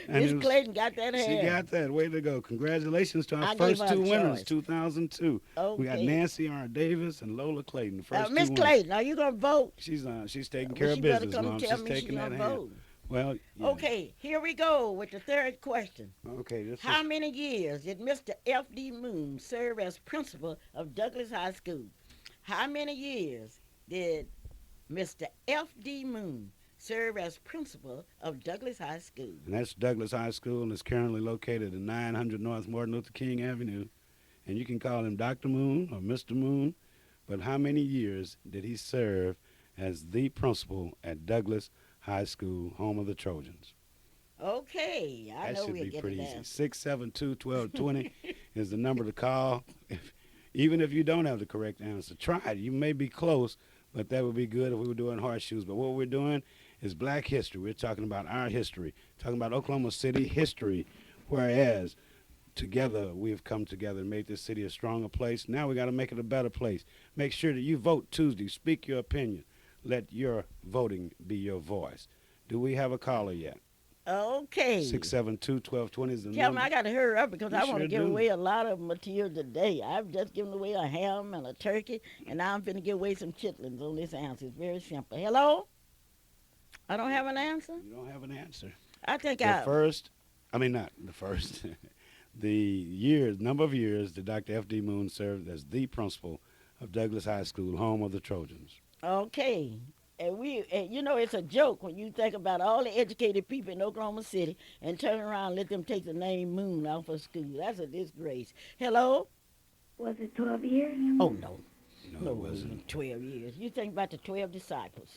Miss it was- Clayton got that ham. She got that. Way to go. Congratulations to our I first gave her two a winners, choice. 2002. We got Okay. Nancy R. Davis and Lola Clayton, the first two Miss winners. Clayton, are you gonna vote? She's taking Well, care she of better business, come Mom. tell She's me she's taking that gonna hand. vote. Well, yeah. Okay, here we go with the third question. Okay, this How is many years did Mr. F.D. Moon serve as principal of Douglas High School? How many years did Mr. F.D. Moon serve as principal of Douglas High School? and that's Douglas High School, and it's currently located at 900 North Martin Luther King Avenue. And you can call him Dr. Moon or Mr. Moon. But how many years did he serve as the principal at Douglas High School, home of the Trojans? Okay, I That know should we'll be get pretty it easy. down. 672-1220 is the number to call. Even if you don't have the correct answer, try it. You may be close, but that would be good if we were doing horseshoes. But what we're doing is black history. We're talking about our history, talking about Oklahoma City history, whereas together we have come together and made this city a stronger place. Now we got to make it a better place. Make sure that you vote Tuesday. Speak your opinion. Let your voting be your voice. Do we have a caller yet? Okay. 672-1220 is the Kelvin, number. I got to hurry up because You I want to sure give do. away a lot of material today. I've just given away a ham and a turkey, and now I'm finna give away some chitlins on this answer. It's very simple. Hello? I don't have an answer? You don't have an answer. I think Not the first. The number of years that Dr. F.D. Moon served as the principal of Douglas High School, home of the Trojans. Okay. And it's a joke when you think about all the educated people in Oklahoma City and turn around and let them take the name Moon off of school. That's a disgrace. Hello? Was it 12 years? Oh, no. No, it wasn't. 12 years. You think about the 12 disciples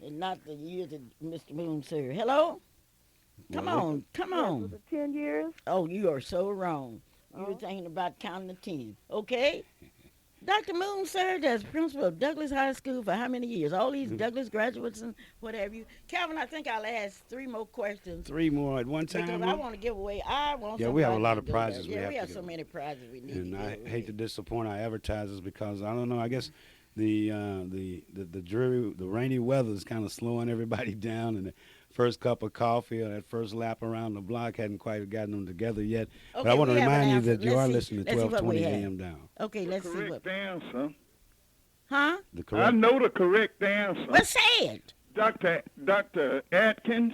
and not the years that Mr. Moon served. Hello? Come Well, on. Was it 10 years? Oh, you are so wrong. You were thinking about counting to 10. Okay? Dr. Moon served as principal of Douglas High School for how many years? All these Douglas graduates and whatever you. Calvin, I think I'll ask 3 more questions. 3 more at one time. Because I want to give away. Yeah, we have a somebody lot to of go prizes there. we Yeah, have we to have give so away. many prizes we need And to I give hate to away. disappoint our advertisers because I don't know. I guess the dreary, the rainy weather is kind of slowing everybody down, and the first cup of coffee or that first lap around the block hadn't quite gotten them together yet. But I Okay, want to we have an remind you answer. that you Let's are see- listening to let's see what we 1220 have. AM down. Okay, let's see what. Answer. Huh? The I correct. know the correct answer. Well, say it. Dr. Atkins.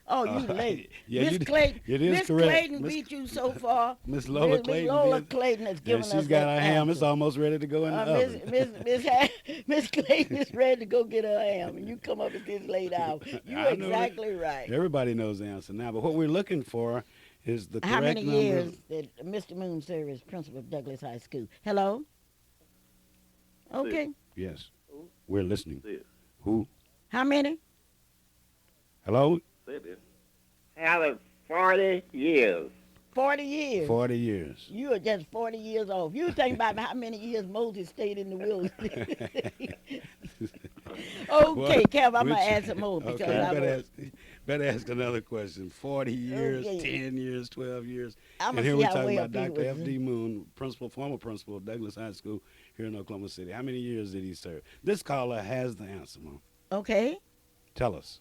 Oh, you late. Yeah, Miss you- Clayton. it is Miss correct. Clayton Miss- beat you so far. Miss Lola Miss Clayton. Lola did. Clayton has given And us she's got that her ham. It's answer. almost ready to go in the oven. Miss Clayton is ready to go get her ham, and you come up at this late hour. You're I know that. exactly right. Everybody knows the answer now. But what we're looking for is the correct How many number. years did Mr. Moon serve as principal of Douglas High School? Hello? Okay. Yes. We're listening. Say it. Who? How many? Hello? Say it. Out of 40 years. 40 years. 40 years. You are just 40 years old. You think about how many years Moses stayed in the wilderness. Okay, Kev, I'm going to add some more because okay, I better ask another question. 40 years, Okay. 10 years, 12 years. I'm And going here to we're see how talking way about up Dr. F.D. Moon, former principal of Douglas High School here in Oklahoma City. How many years did he serve? This caller has the answer, Mom. Okay. Tell us.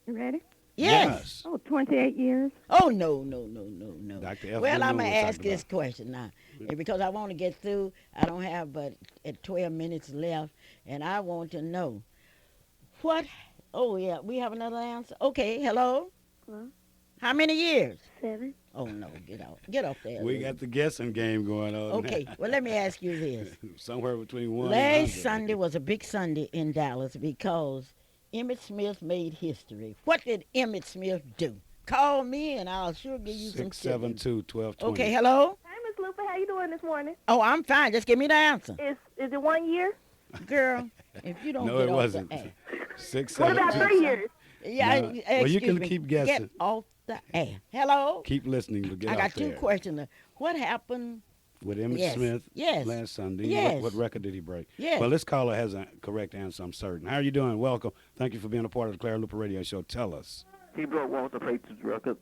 You ready? Yes. Oh, 28 years. Oh, no. Dr. F. Well, Moon I'm going to we're ask talking this question now. And because I want to get through, I don't have but 12 minutes left, and I want to know what. Oh, yeah, we have another answer. Okay, hello? Hello? How many years? 7. Oh, no, get off there. We Lou. got the guessing game going on. Okay, well, let me ask you this. Somewhere between 1 and Last 100. Sunday was a big Sunday in Dallas because Emmett Smith made history. What did Emmett Smith do? Call me and I'll sure give you some tips. 672-1220. Okay, hello? Hi, Miss Luper. How you doing this morning? Oh, I'm fine. Just give me the answer. Is it 1 year? Girl, if you don't No, get it off wasn't. the air. 6 What 7 about 2. 3 years? Yeah, No. Well, you excuse can me. keep Get guessing. off the air. Hello? Keep listening, but get I out got two there. questions. What happened? With Emmett Yes. Smith Yes. last Sunday. Yes. What record did he break? Yes. Well, this caller has a correct answer, I'm certain. How are you doing? Welcome. Thank you for being a part of the Clara Luper Radio Show. Tell us. He broke Walter Paton's record,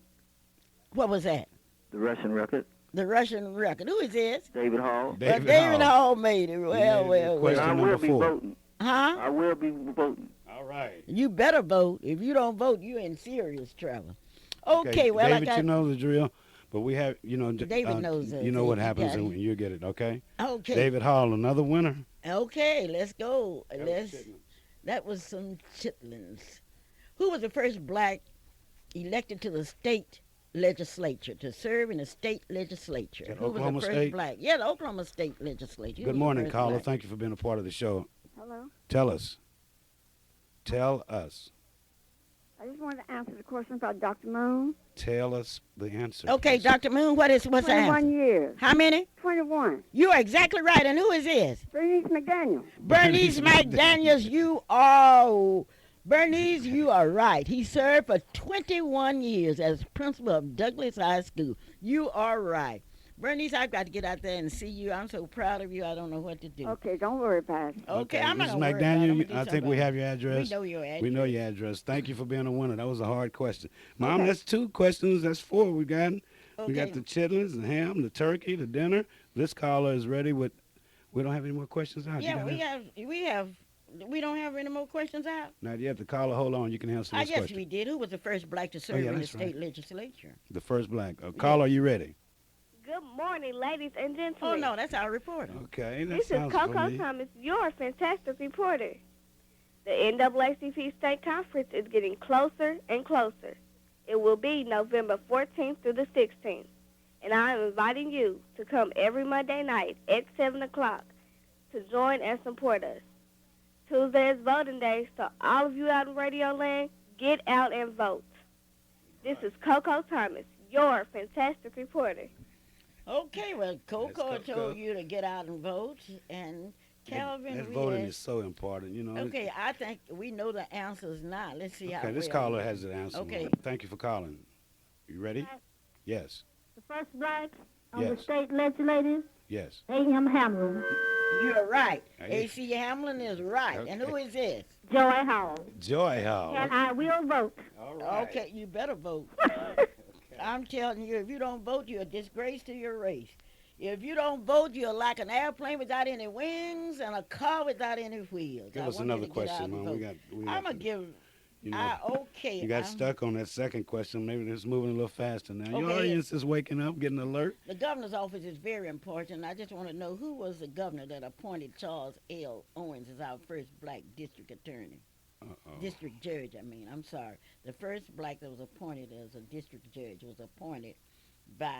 What was that? the Russian record. The Russian record. Who is this? David Hall. David Hall made it. Well, made it. well, Question I well. number will be 4. voting. Huh? I will be voting. All right. You better vote. If you don't vote, you're in serious trouble. Okay, well, David, I got. you know the drill, but we have, David knows You know what it. happens, Yeah. and you'll get it, okay? Okay. David Hall, another winner. Okay, let's go. That was some chitlins. Who was the first black elected to the state legislature to serve in the state legislature? At Who Oklahoma was the first State? black? Yeah, the Oklahoma State legislature. Who Good was the morning, first caller. black? Thank you for being a part of the show. Hello. Tell us. Tell us. I just wanted to answer the question about Dr. Moon. Tell us the answer. Okay, please. Dr. Moon, what's the 21 answer? years. How many? 21. You are exactly right. And who is this? Bernice McDaniel. Bernice McDaniels, Bernice, you are right. He served for 21 years as principal of Douglas High School. You are right. Bernice, I've got to get out there and see you. I'm so proud of you. I don't know what to do. Okay, don't worry about it. Okay, I'm not Mrs. gonna worry about it. I'm McDaniel, gonna do I think something we about have your it. address. We know your address. We know your address. Thank you for being a winner. That was a hard question. Mom, Okay. that's 2 questions. That's 4 we got. We got Okay. the chitlins, the ham, the turkey, the dinner. This caller is ready with. We don't have any more questions out. You Yeah, got it? we don't have any more questions out. Not yet. The caller, hold on. You can answer I this guess question. we did. Who was the first black to serve yeah, in the that's state right. legislature? The first black. Caller, are you ready? Good morning, ladies and Oh, gentlemen. no, that's our reporter. Okay, that This is sounds Coco familiar. Thomas, your fantastic reporter. The NAACP State Conference is getting closer and closer. It will be November 14th through the 16th. And I am inviting you to come every Monday night at 7 o'clock to join and support us. Tuesday is voting day, so all of you out in Radio Land, get out and vote. This is Coco Thomas, your fantastic reporter. Okay, well, Coco Coco. told you to get out and vote, and Calvin, That we voting had- is so important, you know. Okay, I think we know the answers now. Let's see how Okay, this well- caller has the answer. Okay. Thank you for calling. You ready? Yes. The first black on Yes. the state legislative, Yes. A.M. Hamlin, You're right. Hey. A.C. Hamlin is right. And who is this? Joy Hall. Joy Hall. And I will vote. All right. Okay, you better vote. I'm telling you, if you don't vote, you're a disgrace to your race. If you don't vote, you're like an airplane without any wings and a car without any wheels. Give I us want you another to get out question, and Mom. vote. We I'm got going to give, you know, okay. you got I'm- stuck on that second question. Maybe it's moving a little faster now. Your Okay. audience is waking up, getting alert. The governor's office is very important. I just want to know who was the governor that appointed Charles L. Owens as our first black district attorney. Uh-oh. District judge, I'm sorry. The first black that was appointed as a district judge was appointed by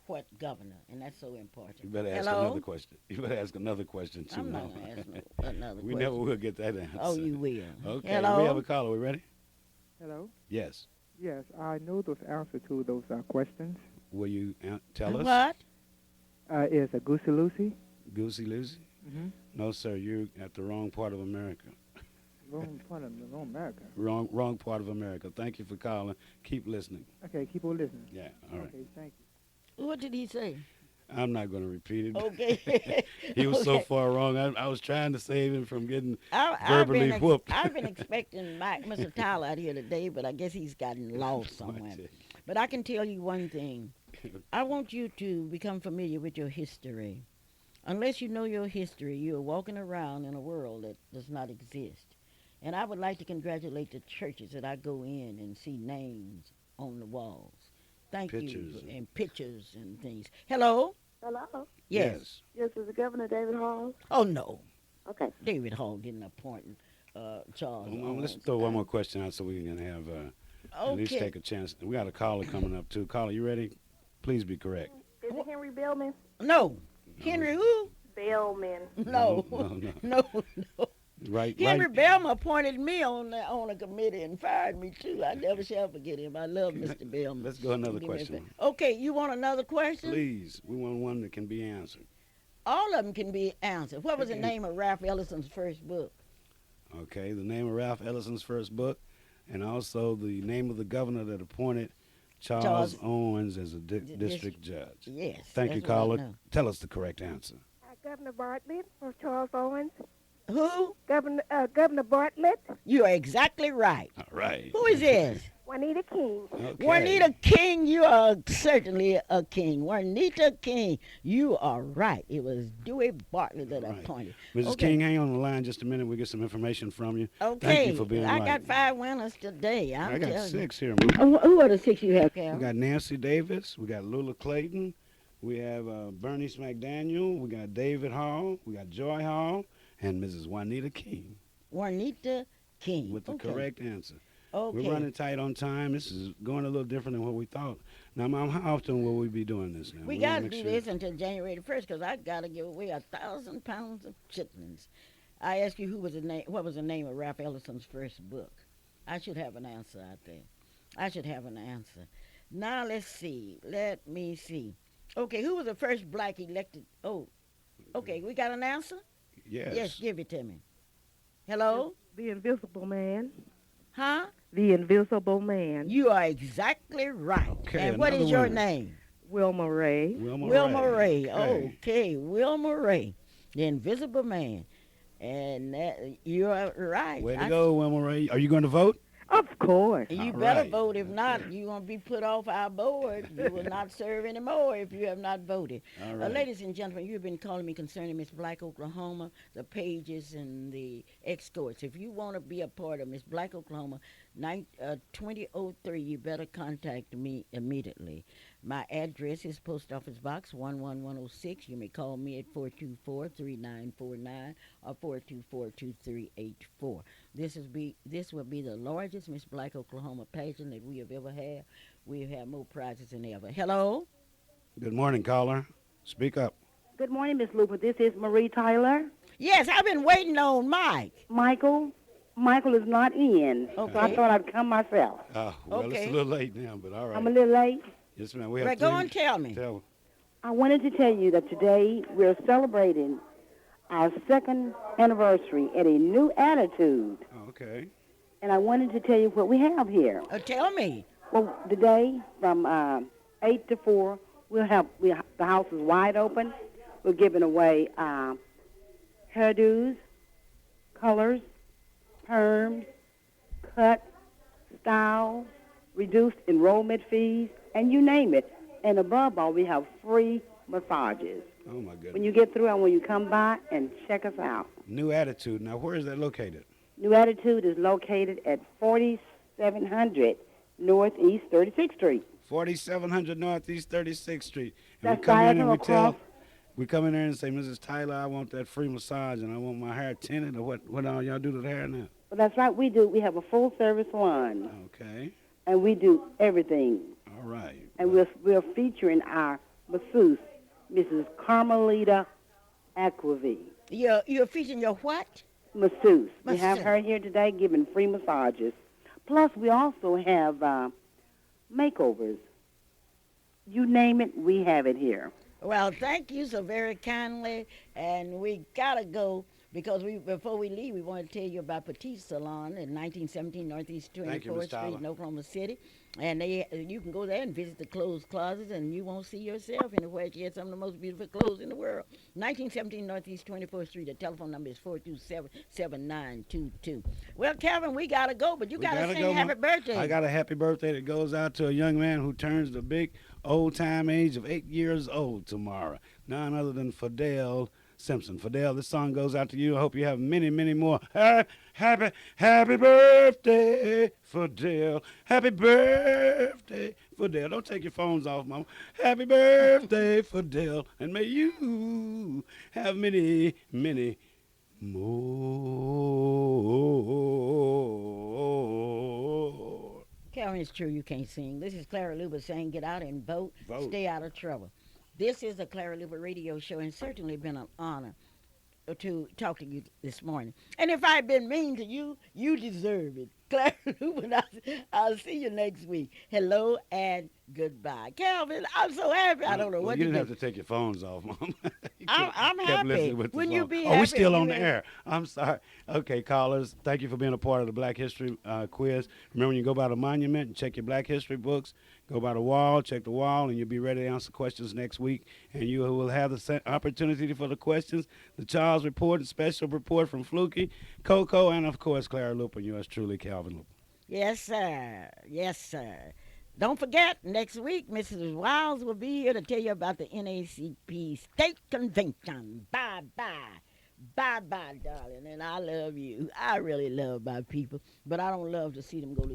what governor? And that's so important. You better ask Hello? another question. You better ask another question, too, I'm not Mom. going to ask another We question. never will get that answer. Oh, you will. Okay, Hello? we have a caller. We ready? Hello? Yes. Yes, I know those answers to those questions. Will you tell us? What? Is a Goosey Lucy? Goosey Lucy? Mm-hmm. No, sir. You're at the wrong part of America. Wrong part of America. Wrong part of America. Thank you for calling. Keep listening. Okay, keep on listening. Yeah, all right. Okay, thank you. What did he say? I'm not going to repeat it. Okay. He was so Okay. far wrong. I was trying to save him from getting I've verbally been whooped. I've been expecting Mr. Tyler out here today, but I guess he's gotten lost somewhere. But I can tell you one thing. I want you to become familiar with your history. Unless you know your history, you're walking around in a world that does not exist. And I would like to congratulate the churches that I go in and see names on the walls. Thank Pictures. you. And pictures and things. Hello? Hello? Yes. Yes, is the Governor David Hall? Oh, no. Okay. David Hall didn't appoint Charles. Let's Owens. throw one more question out so we can have at least Okay. take a chance. We got a caller coming up, too. Caller, you ready? Please be correct. Is it Henry Bellman? No. Henry who? Bellman. No. No. No. Right, Henry right. Bellman appointed me on a committee and fired me too. I never shall forget him. I love Mr. Bellman. Let's go another Give me a question. fa- Okay, you want another question? Please. We want one that can be answered. All of them can be answered. What was the Okay. name of Ralph Ellison's first book? Okay, the name of Ralph Ellison's first book, and also the name of the governor that appointed Charles Owens as a district judge. Yes. Thank you, that's what I caller. know. Tell us the correct answer. Governor Bartlett or Charles Owens. Who? Governor Bartlett. You are exactly right. All right. Who is this? Juanita King. Okay. Juanita King, you are certainly a king. Juanita King, you are right. It was Dewey Bartlett that Right. appointed. Mrs. Okay. King, hang on the line just a minute. We'll get some information from you. Okay. Thank you for being I right. got 5 winners today. I I'm got telling 6 here. Who are the 6 you have, Carol? We got Nancy Davis. We got Lula Clayton. We have Bernice McDaniel. We got David Hall. We got Joy Hall. And Mrs. Juanita King Juanita King. with the Okay. correct answer. Okay. We're running tight on time. This is going a little different than what we thought. Now, Mom, how often will we be doing this now? We wanna got to make do sure- this until January the 1st because I got to give away 1,000 pounds of chitlins. I asked you what was the name of Ralph Ellison's first book. I should have an answer out there. I should have an answer. Now, let's see. Let me see. Okay, who was the first black elected? Oh, okay, we got an answer? Yes. Yes, give it to me. Hello? The Invisible Man. Huh? The Invisible Man. You are exactly right. Okay, and what another is your winner. name? Wilma Ray. Wilma Ray. Okay. Okay, Wilma Ray, the Invisible Man. And you're right. Way to go, Wilma Ray. Are you going to vote? Of course. You All better right. vote. If not, you're going to be put off our board. You will not serve anymore if you have not voted. All right. Ladies and gentlemen, you've been calling me concerning Miss Black Oklahoma, the pages and the escorts. If you want to be a part of Miss Black Oklahoma 2003, you better contact me immediately. My address is Post Office Box 11106. You may call me at 424-3949 or 424-2384. This will be the largest Miss Black Oklahoma pageant that we have ever had. We have more prizes than ever. Hello? Good morning, caller. Speak up. Good morning, Miss Luper. This is Marie Tyler. Yes, I've been waiting on Mike. Michael is not in. Okay. So I thought I'd come myself. Well, Okay. it's a little late now, but all right. I'm a little late. Yes, ma'am. We have Right, go and tell me. I wanted to tell you that today we're celebrating our 2nd anniversary at a new attitude. Okay. And I wanted to tell you what we have here. Tell me. Well, today from 8 to 4, the house is wide open. We're giving away hairdos, colors, perms, cut, style, reduced enrollment fees, and you name it. And above all, we have free massages. Oh, my goodness. When you get through, I want you to come by and check us out. New Attitude. Now, where is that located? New Attitude is located at 4700 Northeast 36th Street. 4700 Northeast 36th Street. And That's we come in and diagonal across. we come in there and say, Mrs. Tyler, I want that free massage and I want my hair tinted, or what all y'all do to the hair now? Well, that's right, we do. We have a full-service salon, Okay. and we do everything. All right. And we're featuring our masseuse, Mrs. Carmelita Aquavi. You're featuring your what? Masseuse. We have Masseuse. her here today giving free massages. Plus, we also have makeovers. You name it, we have it here. Well, thank you so very kindly, and we gotta go because before we leave, we want to tell you about Petite Salon in 1917 Northeast Thank you, 24th Miss Street Tyler. in Oklahoma City, and you can go there and visit the clothes closets, and you won't see yourself anywhere. She has some of the most beautiful clothes in the world. 1917 Northeast 24th Street. The telephone number is 427-7922. Well, Calvin, we gotta go, but you We gotta gotta sing go, happy Mom. birthday. I got a happy birthday that goes out to a young man who turns the big old-time age of 8 years old tomorrow. None other than Fidel Simpson. Fidel, this song goes out to you. I hope you have many, many more. Happy birthday, Fidel. Happy birthday, Fidel. Don't take your phones off, Mama. Happy birthday, Fidel. And may you have many, many more. Calvin, it's true you can't sing. This is Clara Luper saying get out and vote. Stay out of trouble. This is the Clara Luper radio show, and certainly been an honor to talk to you this morning. And if I've been mean to you, you deserve it. Clara Luper, I'll see you next week. Hello and Goodbye. Calvin, I'm so happy. I don't know Well, what you to didn't do. have to take your phones off, Mom. You I'm kept happy. listening with the Wouldn't you phone. be Oh, happy we if still on you the had- air. I'm sorry. Okay, callers, thank you for being a part of the Black History quiz. Remember, when you go by the monument and check your Black History books, go by the wall, check the wall, and you'll be ready to answer questions next week. And you will have the opportunity for the questions, the Charles Report, and special report from Fluky, Coco, and, of course, Clara Luper, yours truly, Calvin Luper. Yes, sir. Yes, sir. Don't forget, next week, Mrs. Wiles will be here to tell you about the NACP State Convention. Bye-bye. Bye-bye, darling. And I love you. I really love my people, but I don't love to see them go to